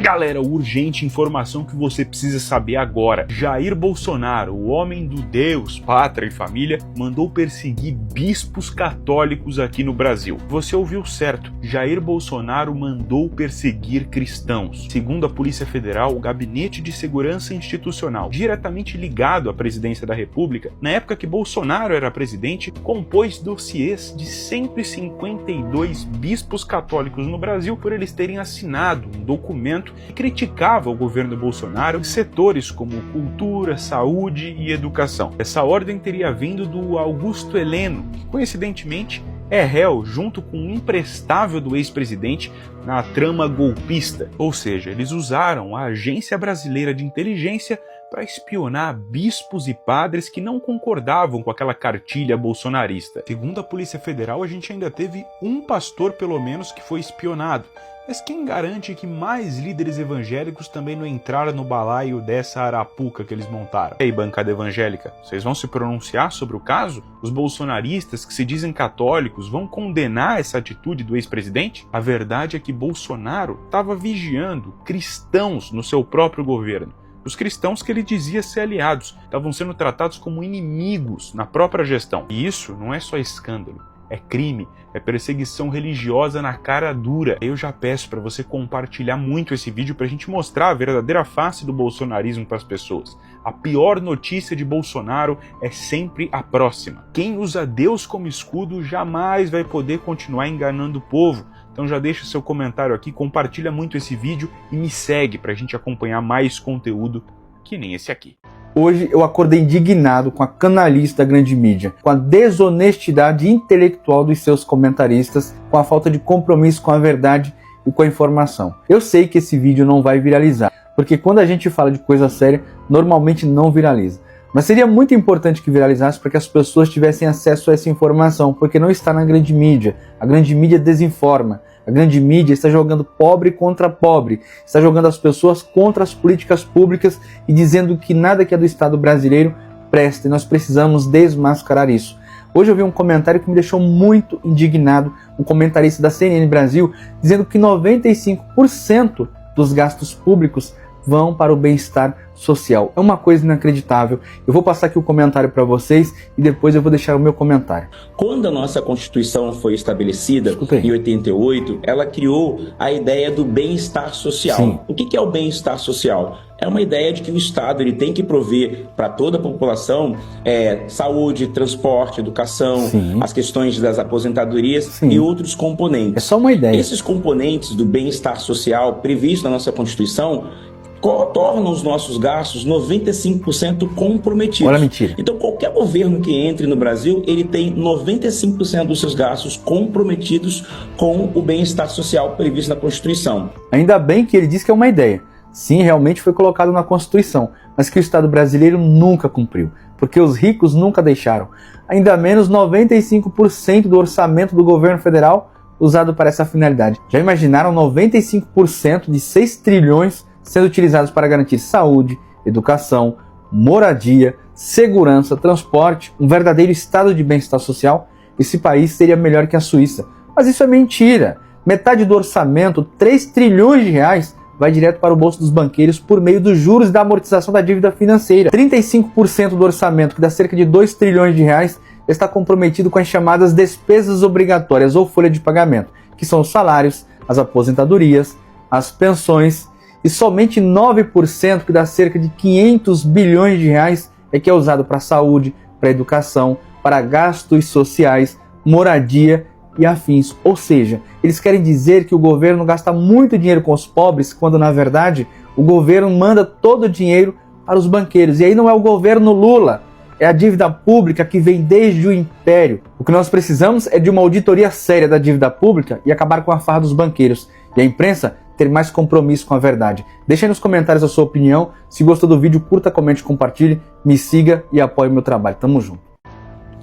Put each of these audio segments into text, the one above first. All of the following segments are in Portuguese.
Galera, urgente informação que você precisa saber agora. Jair Bolsonaro, o homem do Deus, pátria e família, mandou perseguir bispos católicos aqui no Brasil. Você ouviu certo, Jair Bolsonaro mandou perseguir cristãos. Segundo a Polícia Federal, o Gabinete de Segurança Institucional, diretamente ligado à presidência da República, na época que Bolsonaro era presidente, compôs dossiês de 152 bispos católicos no Brasil por eles terem assinado um documento que criticava o governo Bolsonaro em setores como cultura, saúde e educação. Essa ordem teria vindo do Augusto Heleno, que coincidentemente é réu junto com um imprestável do ex-presidente na trama golpista. Ou seja, eles usaram a Agência Brasileira de Inteligência para espionar bispos e padres que não concordavam com aquela cartilha bolsonarista. Segundo a Polícia Federal, a gente ainda teve um pastor pelo menos que foi espionado. Mas quem garante que mais líderes evangélicos também não entraram no balaio dessa arapuca que eles montaram? E aí, bancada evangélica, vocês vão se pronunciar sobre o caso? Os bolsonaristas que se dizem católicos vão condenar essa atitude do ex-presidente? A verdade é que Bolsonaro estava vigiando cristãos no seu próprio governo. Os cristãos que ele dizia ser aliados estavam sendo tratados como inimigos na própria gestão. E isso não é só escândalo. É crime, é perseguição religiosa na cara dura. Eu já peço para você compartilhar muito esse vídeo para a gente mostrar a verdadeira face do bolsonarismo para as pessoas. A pior notícia de Bolsonaro é sempre a próxima. Quem usa Deus como escudo jamais vai poder continuar enganando o povo. Então já deixa seu comentário aqui, compartilha muito esse vídeo e me segue para a gente acompanhar mais conteúdo que nem esse aqui. Hoje eu acordei indignado com a canalice da grande mídia, com a desonestidade intelectual dos seus comentaristas, com a falta de compromisso com a verdade e com a informação. Eu sei que esse vídeo não vai viralizar, porque quando a gente fala de coisa séria, normalmente não viraliza. Mas seria muito importante que viralizasse para que as pessoas tivessem acesso a essa informação, porque não está na grande mídia. A grande mídia desinforma. A grande mídia está jogando pobre contra pobre, está jogando as pessoas contra as políticas públicas e dizendo que nada que é do Estado brasileiro presta, e nós precisamos desmascarar isso. Hoje eu vi um comentário que me deixou muito indignado, um comentarista da CNN Brasil, dizendo que 95% dos gastos públicos vão para o bem-estar social. É uma coisa inacreditável. Eu vou passar aqui o comentário para vocês e depois eu vou deixar o meu comentário. Quando a nossa Constituição foi estabelecida, em 88, ela criou a ideia do bem-estar social. Sim. O que é o bem-estar social? É uma ideia de que o Estado ele tem que prover para toda a população saúde, transporte, educação, Sim. as questões das aposentadorias Sim. e outros componentes. É só uma ideia. Esses componentes do bem-estar social previstos na nossa Constituição tornam os nossos gastos 95% comprometidos. Olha a mentira. Então qualquer governo que entre no Brasil, ele tem 95% dos seus gastos comprometidos com o bem-estar social previsto na Constituição. Ainda bem que ele diz que é uma ideia. Sim, realmente foi colocado na Constituição, mas que o Estado brasileiro nunca cumpriu, porque os ricos nunca deixaram. Ainda menos 95% do orçamento do governo federal usado para essa finalidade. Já imaginaram 95% de 6 trilhões sendo utilizados para garantir saúde, educação, moradia, segurança, transporte, um verdadeiro estado de bem-estar social? Esse país seria melhor que a Suíça. Mas isso é mentira. Metade do orçamento, 3 trilhões de reais, vai direto para o bolso dos banqueiros por meio dos juros e da amortização da dívida financeira. 35% do orçamento, que dá cerca de 2 trilhões de reais, está comprometido com as chamadas despesas obrigatórias ou folha de pagamento, que são os salários, as aposentadorias, as pensões, e somente 9%, que dá cerca de 500 bilhões de reais, é que é usado para saúde, para educação, para gastos sociais, moradia e afins. Ou seja, eles querem dizer que o governo gasta muito dinheiro com os pobres, quando na verdade o governo manda todo o dinheiro para os banqueiros. E aí não é o governo Lula, é a dívida pública que vem desde o Império. O que nós precisamos é de uma auditoria séria da dívida pública e acabar com a farra dos banqueiros. E a imprensa ter mais compromisso com a verdade. Deixe aí nos comentários a sua opinião. Se gostou do vídeo, curta, comente, compartilhe, me siga e apoie o meu trabalho. Tamo junto.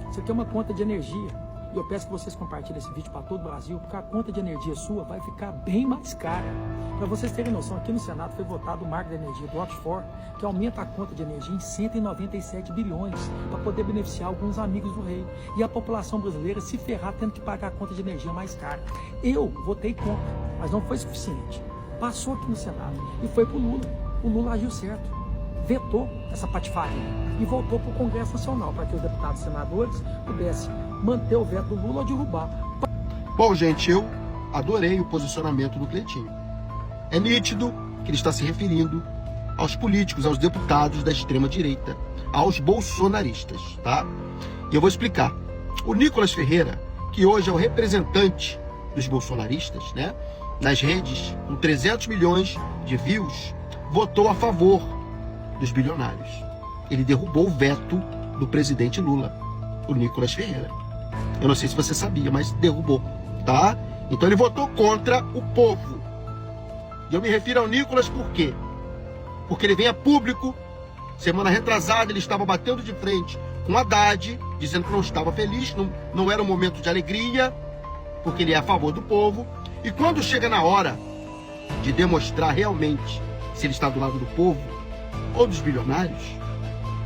Você tem uma conta de energia e eu peço que vocês compartilhem esse vídeo para todo o Brasil, porque a conta de energia sua vai ficar bem mais cara. Para vocês terem noção, aqui no Senado foi votado o Marco da Energia do Oxford, que aumenta a conta de energia em 197 bilhões para poder beneficiar alguns amigos do rei. E a população brasileira se ferrar tendo que pagar a conta de energia mais cara. Eu votei contra, mas não foi suficiente. passou aqui no Senado e foi pro Lula. O Lula agiu certo, vetou essa patifaria e voltou para o Congresso Nacional para que os deputados e senadores pudessem manter o veto do Lula ou derrubar. Bom, gente, eu adorei o posicionamento do Cleitinho. É nítido que ele está se referindo aos políticos, aos deputados da extrema-direita, aos bolsonaristas, tá? E eu vou explicar. O Nicolas Ferreira, que hoje é o representante dos bolsonaristas, né, nas redes, com 300 milhões de views, votou a favor dos bilionários. Ele derrubou o veto do presidente Lula, o Nicolas Ferreira. Eu não sei se você sabia, mas derrubou, tá? Então ele votou contra o povo. E eu me refiro ao Nicolas por quê? Porque ele vem a público. Semana retrasada ele estava batendo de frente com Haddad, dizendo que não estava feliz, não era um momento de alegria, porque ele é a favor do povo. E quando chega na hora de demonstrar realmente se ele está do lado do povo ou dos bilionários,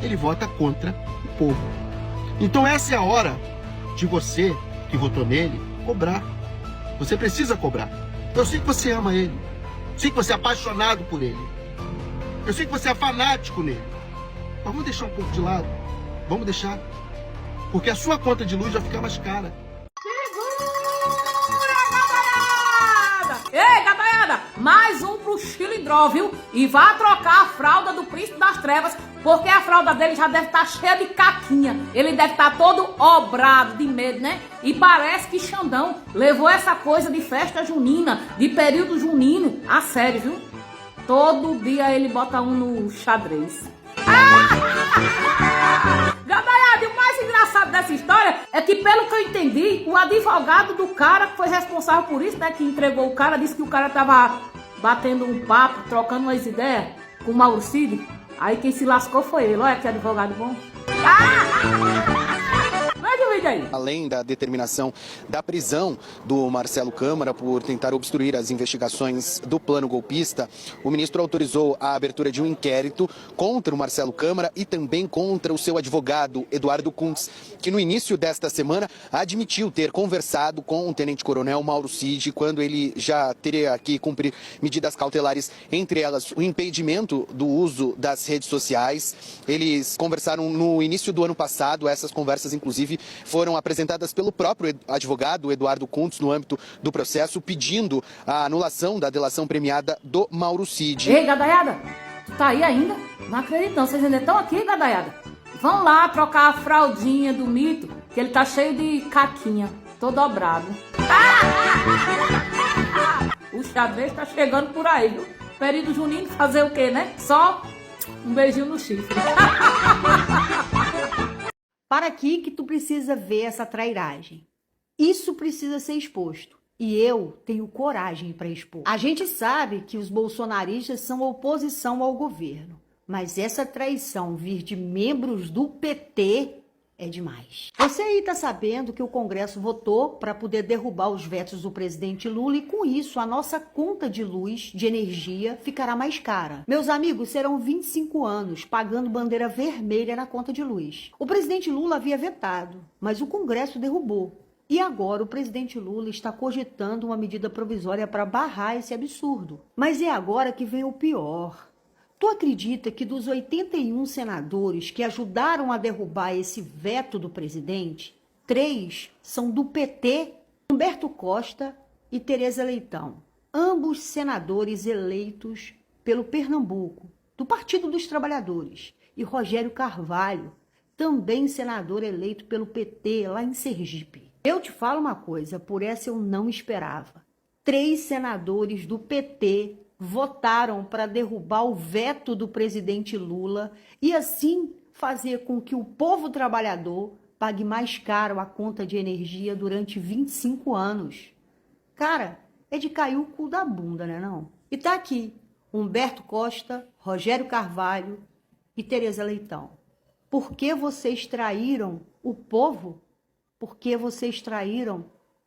ele vota contra o povo. Então essa é a hora de você, que votou nele, cobrar. Você precisa cobrar. Eu sei que você ama ele. Eu sei que você é apaixonado por ele. Eu sei que você é fanático nele. Mas vamos deixar um pouco de lado. Vamos deixar. Porque a sua conta de luz vai ficar mais cara. Ei, gadaiada, mais um pro Chilindró, viu? E vá trocar a fralda do Príncipe das Trevas, porque a fralda dele já deve estar cheia de caquinha. Ele deve estar todo obrado de medo, né? E parece que Xandão levou essa coisa de festa junina, de período junino, a sério, viu? Todo dia ele bota um no xadrez. Gadaiada, e o mais engraçado dessa história é que, pelo que eu entendi, o advogado do cara que foi responsável por isso, né, que entregou o cara, disse que o cara tava batendo um papo, trocando umas ideias com o Mauro Cid. Aí quem se lascou foi ele. Olha que advogado bom. Vai o vídeo aí. Além da determinação da prisão do Marcelo Câmara por tentar obstruir as investigações do plano golpista, o ministro autorizou a abertura de um inquérito contra o Marcelo Câmara e também contra o seu advogado, Eduardo Kuntz, que no início desta semana admitiu ter conversado com o tenente-coronel Mauro Cid quando ele já teria que cumprir medidas cautelares, entre elas o impedimento do uso das redes sociais. Eles conversaram no início do ano passado, essas conversas inclusive foram apresentadas pelo próprio advogado Eduardo Kuntz no âmbito do processo, pedindo a anulação da delação premiada do Mauro Cid. Ei, gadaiada, tu tá aí ainda? Não acredito não, vocês ainda estão aqui, gadaiada? Vão lá trocar a fraldinha do mito, que ele tá cheio de caquinha, todo dobrado. O xadrez tá chegando por aí, viu? Período junino, fazer o quê, né? Só um beijinho no chifre. Para aqui que tu precisa ver essa trairagem. Isso precisa ser exposto. E eu tenho coragem para expor. A gente sabe que os bolsonaristas são oposição ao governo. Mas essa traição vir de membros do PT é demais. Você aí tá sabendo que o Congresso votou para poder derrubar os vetos do presidente Lula e com isso a nossa conta de luz, de energia, ficará mais cara. Meus amigos, serão 25 anos pagando bandeira vermelha na conta de luz. O presidente Lula havia vetado, mas o Congresso derrubou. E agora o presidente Lula está cogitando uma medida provisória para barrar esse absurdo. Mas é agora que vem o pior. Tu acredita que dos 81 senadores que ajudaram a derrubar esse veto do presidente, 3 são do PT, Humberto Costa e Tereza Leitão, ambos senadores eleitos pelo Pernambuco, do Partido dos Trabalhadores, e Rogério Carvalho, também senador eleito pelo PT lá em Sergipe. Eu te falo uma coisa, por essa eu não esperava. 3 senadores do PT votaram para derrubar o veto do presidente Lula e assim fazer com que o povo trabalhador pague mais caro a conta de energia durante 25 anos. Cara, é de cair o cu da bunda, né não? E tá aqui, Humberto Costa, Rogério Carvalho e Tereza Leitão. Por que vocês traíram o povo? Por que vocês traíram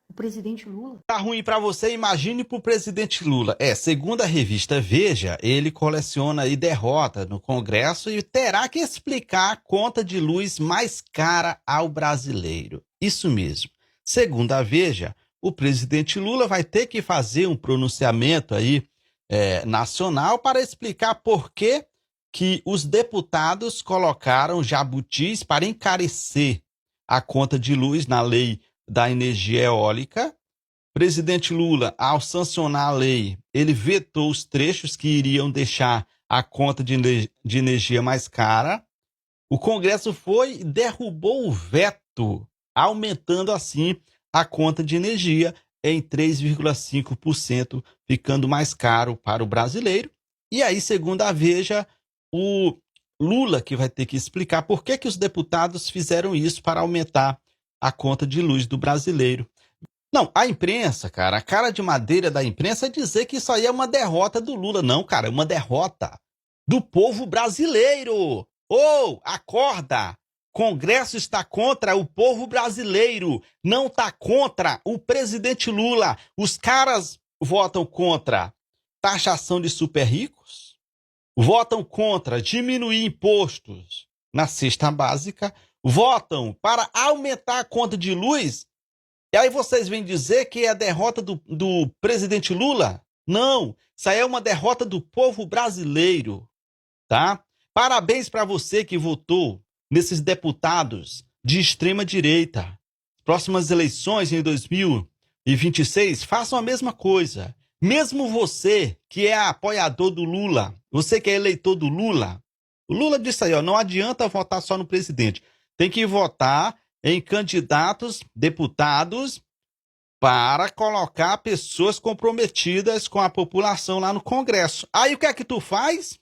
o presidente Lula? Tá ruim pra você, imagine pro presidente Lula. Segundo a revista Veja, ele coleciona aí derrota no Congresso e terá que explicar a conta de luz mais cara ao brasileiro. Isso mesmo. Segundo a Veja, o presidente Lula vai ter que fazer um pronunciamento aí nacional para explicar por que os deputados colocaram jabutis para encarecer a conta de luz na lei da energia eólica. Presidente Lula, ao sancionar a lei, ele vetou os trechos que iriam deixar a conta de energia mais cara. O Congresso foi e derrubou o veto, aumentando assim a conta de energia em 3,5%, ficando mais caro para o brasileiro. E aí, segundo a Veja, o Lula que vai ter que explicar por que os deputados fizeram isso para aumentar a conta de luz do brasileiro. Não, a imprensa, cara, a cara de madeira da imprensa é dizer que isso aí é uma derrota do Lula. Não, cara, é uma derrota do povo brasileiro. Acorda! Congresso está contra o povo brasileiro, não está contra o presidente Lula. Os caras votam contra taxação de super ricos, votam contra diminuir impostos na cesta básica, votam para aumentar a conta de luz. E aí vocês vêm dizer que é a derrota do presidente Lula? Não, isso aí é uma derrota do povo brasileiro, tá? Parabéns para você que votou nesses deputados de extrema direita. Próximas eleições em 2026, façam a mesma coisa. Mesmo você que é apoiador do Lula, você que é eleitor do Lula, o Lula disse aí, não adianta votar só no presidente, tem que votar em candidatos, deputados, para colocar pessoas comprometidas com a população lá no Congresso. Aí o que é que tu faz?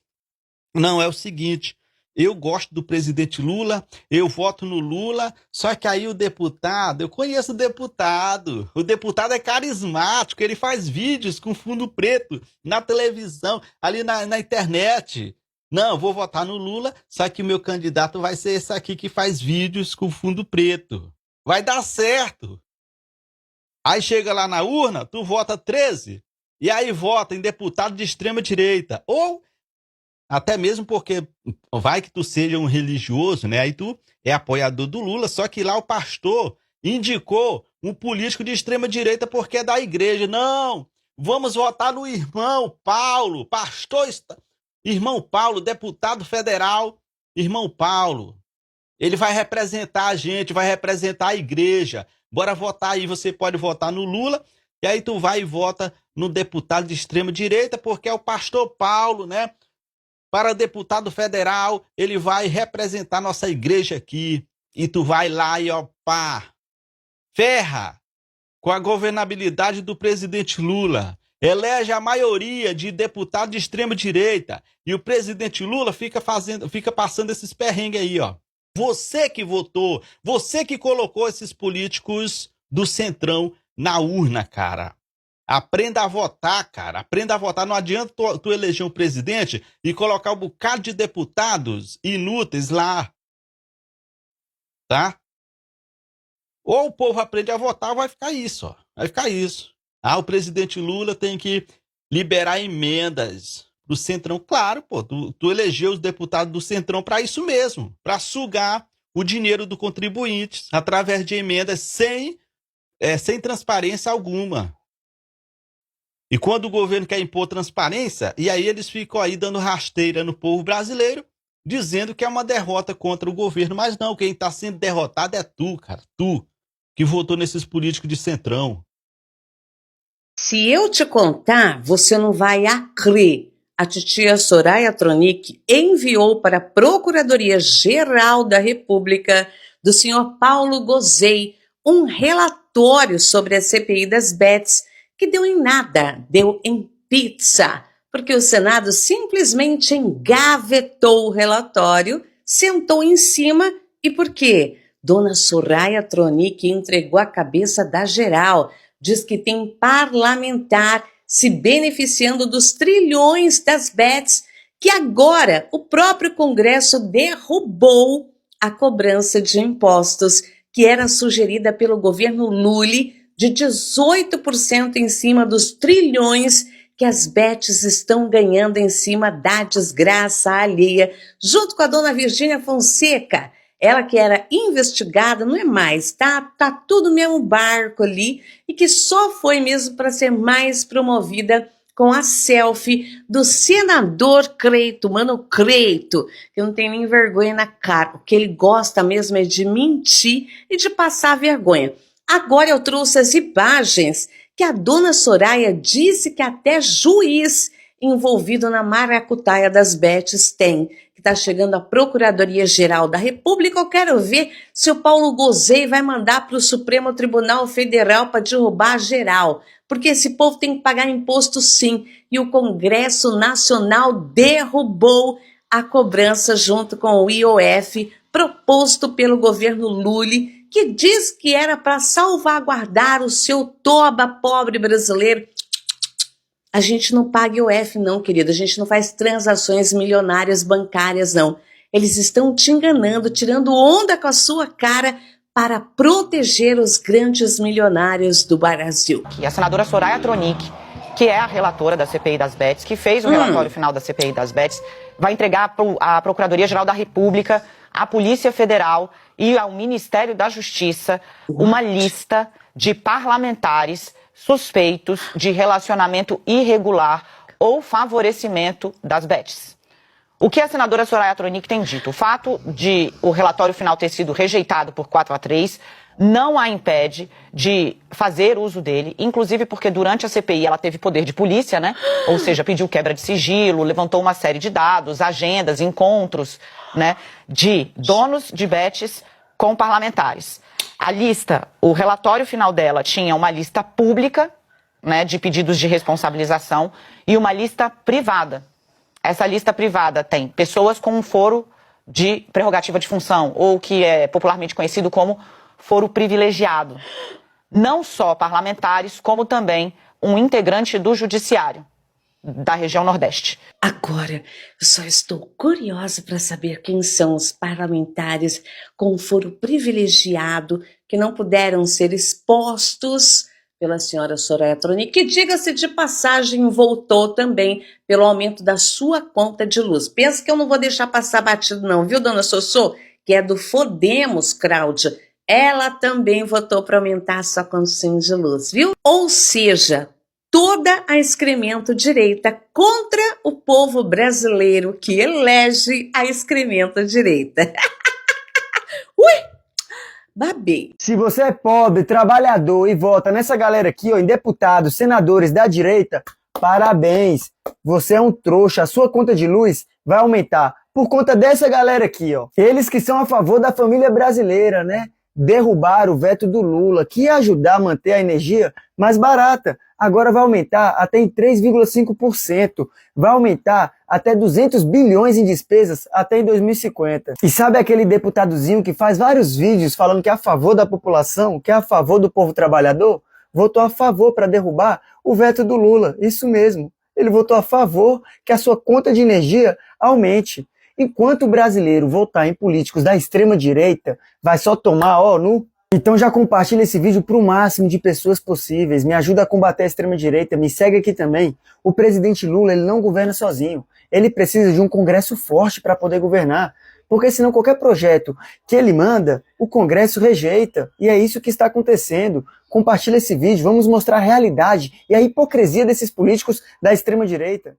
Não, é o seguinte, eu gosto do presidente Lula, eu voto no Lula, só que aí o deputado, eu conheço o deputado é carismático, ele faz vídeos com fundo preto na televisão, ali na internet. Não, vou votar no Lula, só que o meu candidato vai ser esse aqui que faz vídeos com fundo preto. Vai dar certo. Aí chega lá na urna, tu vota 13, e aí vota em deputado de extrema direita. Ou até mesmo porque vai que tu seja um religioso, né? Aí tu é apoiador do Lula, só que lá o pastor indicou um político de extrema direita porque é da igreja. Não, vamos votar no irmão Paulo, irmão Paulo, deputado federal, irmão Paulo, ele vai representar a gente, vai representar a igreja. Bora votar aí, você pode votar no Lula, e aí tu vai e vota no deputado de extrema direita, porque é o pastor Paulo, né? Para deputado federal, ele vai representar nossa igreja aqui, e tu vai lá e ferra com a governabilidade do presidente Lula. Elege a maioria de deputados de extrema direita e o presidente Lula fica passando esses perrengues aí, ó. Você que votou, você que colocou esses políticos do Centrão na urna, cara. Aprenda a votar, cara. Aprenda a votar. Não adianta tu eleger um presidente e colocar um bocado de deputados inúteis lá, tá? Ou o povo aprende a votar, ou vai ficar isso, ó. Vai ficar isso. O presidente Lula tem que liberar emendas do Centrão. Claro, pô, tu elegeu os deputados do Centrão para isso mesmo, para sugar o dinheiro do contribuinte através de emendas sem transparência alguma. E quando o governo quer impor transparência, e aí eles ficam aí dando rasteira no povo brasileiro, dizendo que é uma derrota contra o governo. Mas não, quem está sendo derrotado é tu, cara. Tu, que votou nesses políticos de Centrão. Se eu te contar, você não vai crer. A titia Soraya Tronic enviou para a Procuradoria-Geral da República do senhor Paulo Gozei um relatório sobre a CPI das Bets que deu em nada, deu em pizza, porque o Senado simplesmente engavetou o relatório, sentou em cima e por quê? Dona Soraya Tronic entregou a cabeça da geral. Diz que tem parlamentar se beneficiando dos trilhões das bets, que agora o próprio Congresso derrubou a cobrança de impostos que era sugerida pelo governo Lula de 18% em cima dos trilhões que as bets estão ganhando em cima da desgraça alheia, junto com a dona Virgínia Fonseca. Ela que era investigada, não é mais, tá tudo no mesmo barco ali, e que só foi mesmo para ser mais promovida com a selfie do senador Creito, mano Creito, que não tem nem vergonha na cara. O que ele gosta mesmo é de mentir e de passar vergonha. Agora eu trouxe as imagens que a dona Soraya disse que até juiz envolvido na maracutaia das Bets tem, que está chegando à Procuradoria-Geral da República. Eu quero ver se o Paulo Gozei vai mandar para o Supremo Tribunal Federal para derrubar geral, porque esse povo tem que pagar imposto sim, e o Congresso Nacional derrubou a cobrança junto com o IOF, proposto pelo governo Lula, que diz que era para salvaguardar o seu toba pobre brasileiro. A gente não paga IOF não, querido, a gente não faz transações milionárias bancárias não. Eles estão te enganando, tirando onda com a sua cara para proteger os grandes milionários do Brasil. E a senadora Soraya Tronic, que é a relatora da CPI das Bets, que fez o relatório final da CPI das Bets, vai entregar à Procuradoria-Geral da República, à Polícia Federal e ao Ministério da Justiça uma lista de parlamentares suspeitos de relacionamento irregular ou favorecimento das Bets. O que a senadora Soraya Tronic tem dito? O fato de o relatório final ter sido rejeitado por 4-3 não a impede de fazer uso dele, inclusive porque durante a CPI ela teve poder de polícia, né? Ou seja, pediu quebra de sigilo, levantou uma série de dados, agendas, encontros, né, de donos de bets com parlamentares. A lista, o relatório final dela tinha uma lista pública, né, de pedidos de responsabilização e uma lista privada. Essa lista privada tem pessoas com um foro de prerrogativa de função, ou que é popularmente conhecido como foro privilegiado. Não só parlamentares, como também um integrante do judiciário da região Nordeste. Agora, eu só estou curiosa para saber quem são os parlamentares com foro privilegiado que não puderam ser expostos pela senhora Soraya Tronic, que, diga-se de passagem, voltou também pelo aumento da sua conta de luz. Pensa que eu não vou deixar passar batido não, viu, dona Sossô? Que é do Fodemos, Cláudia. Ela também votou para aumentar a sua condição de luz, viu? Ou seja, toda a excremento-direita contra o povo brasileiro que elege a excremento-direita. Ui! Babei. Se você é pobre, trabalhador e vota nessa galera aqui, ó, em deputados, senadores da direita, parabéns. Você é um trouxa, a sua conta de luz vai aumentar por conta dessa galera aqui, ó. Eles que são a favor da família brasileira, né? Derrubaram o veto do Lula, que ia ajudar a manter a energia mais barata. Agora vai aumentar até em 3,5%. Vai aumentar até 200 bilhões em despesas até em 2050. E sabe aquele deputadozinho que faz vários vídeos falando que é a favor da população, que é a favor do povo trabalhador? Votou a favor para derrubar o veto do Lula. Isso mesmo. Ele votou a favor que a sua conta de energia aumente. Enquanto o brasileiro votar em políticos da extrema-direita, vai só tomar no... Então já compartilha esse vídeo para o máximo de pessoas possíveis, me ajuda a combater a extrema-direita, me segue aqui também. O presidente Lula, ele não governa sozinho, ele precisa de um Congresso forte para poder governar, porque senão qualquer projeto que ele manda, o Congresso rejeita, e é isso que está acontecendo. Compartilha esse vídeo, vamos mostrar a realidade e a hipocrisia desses políticos da extrema-direita.